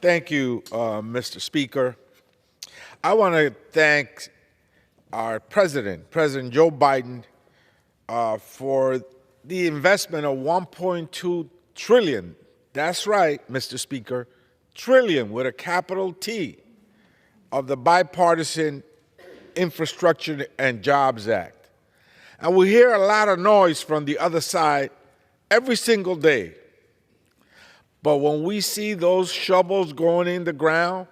Thank you, Mr. Speaker. I want to thank our President Joe Biden, for the investment of $1.2 trillion. That's right, Mr. Speaker, trillion with a capital T of the Bipartisan Infrastructure and Jobs Act. And we hear a lot of noise from the other side every single day. But when we see those shovels going in the ground,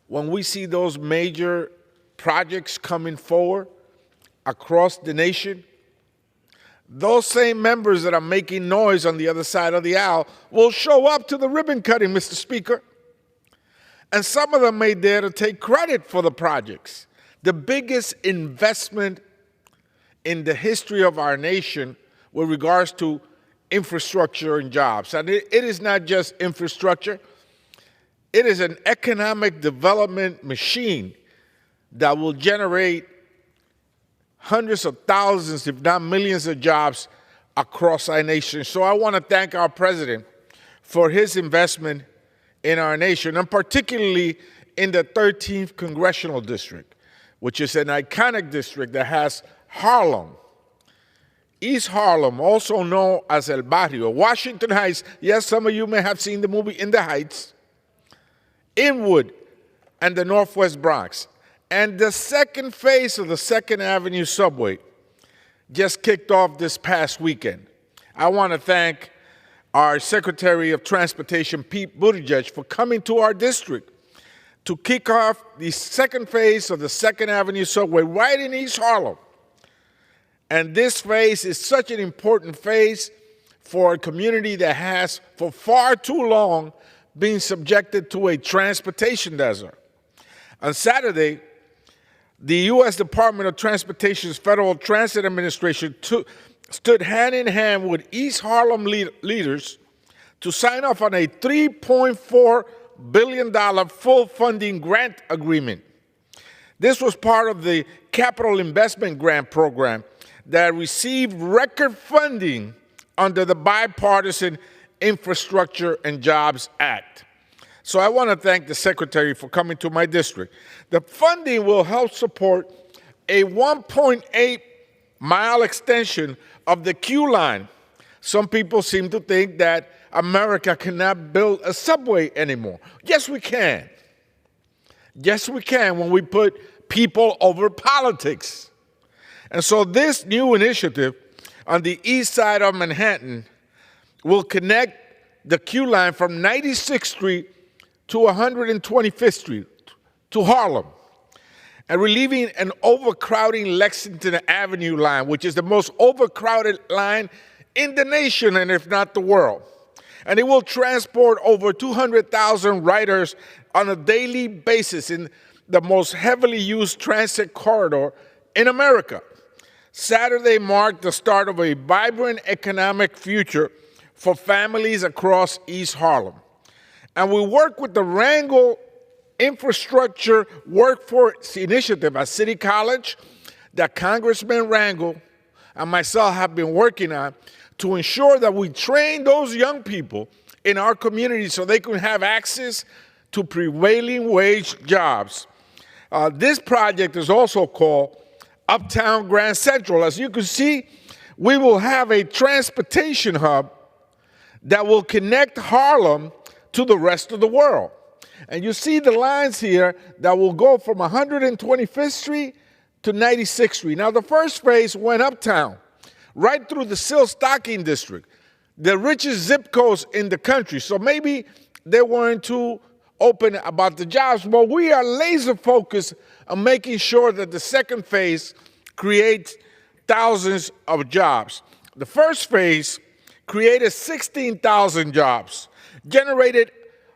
when we see those major projects coming forward across the nation, those same members that are making noise on the other side of the aisle will show up to the ribbon cutting, Mr. Speaker. And some of them may dare to take credit for the projects. The biggest investment in the history of our nation with regards to infrastructure and jobs. And it is not just infrastructure. It is an economic development machine that will generate hundreds of thousands, if not millions of jobs across our nation. So I want to thank our president for his investment in our nation, and particularly in the 13th Congressional District, which is an iconic district that has Harlem, East Harlem, also known as El Barrio, Washington Heights. Yes, some of you may have seen the movie In the Heights, Inwood, and the Northwest Bronx. And the second phase of the Second Avenue subway just kicked off this past weekend. I want to thank our Secretary of Transportation, Pete Buttigieg, for coming to our district to kick off the second phase of the Second Avenue subway right in East Harlem. And this phase is such an important phase for a community that has, for far too long, been subjected to a transportation desert. On Saturday, the U.S. Department of Transportation's Federal Transit Administration stood hand in hand with East Harlem leaders to sign off on a $3.4 billion full funding grant agreement. This was part of the Capital Investment Grant Program that received record funding under the Bipartisan Infrastructure and Jobs Act. So I want to thank the Secretary for coming to my district. The funding will help support a 1.8-mile extension of the Q line. Some people seem to think that America cannot build a subway anymore. Yes, we can. Yes, we can when we put people over politics. And so this new initiative on the east side of Manhattan will connect the Q line from 96th Street to 125th Street to Harlem, and relieving an overcrowding Lexington Avenue line, which is the most overcrowded line in the nation and if not the world. And it will transport over 200,000 riders on a daily basis in the most heavily used transit corridor in America. Saturday marked the start of a vibrant economic future for families across East Harlem. And we work with the Wrangle Infrastructure Workforce Initiative at City College that Congressman Wrangle and myself have been working on to ensure that we train those young people in our community so they can have access to prevailing wage jobs. This project is also called Uptown Grand Central. As you can see, we will have a transportation hub that will connect Harlem to the rest of the world. And you see the lines here that will go from 125th Street to 96th Street. Now, the first phase went uptown, right through the Silk-Stocking District, the richest zip codes in the country. So maybe they weren't too open about the jobs, but we are laser focused on making sure that the second phase creates thousands of jobs. The first phase created 16,000 jobs, generated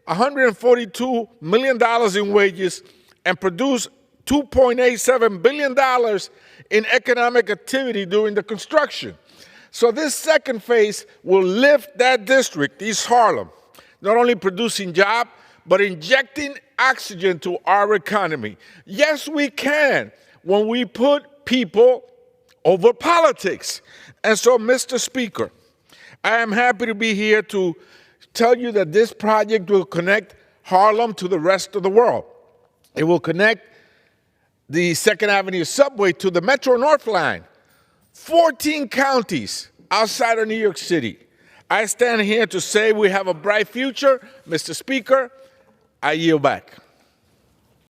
$142 million in wages, and produced $2.87 billion in economic activity during the construction. So this second phase will lift that district, East Harlem, not only producing jobs, but injecting oxygen to our economy. Yes, we can when we put people over politics. And so, Mr. Speaker, I am happy to be here to tell you that this project will connect Harlem to the rest of the world. It will connect the Second Avenue subway to the Metro North Line, 14 counties outside of New York City. I stand here to say we have a bright future. Mr. Speaker, I yield back.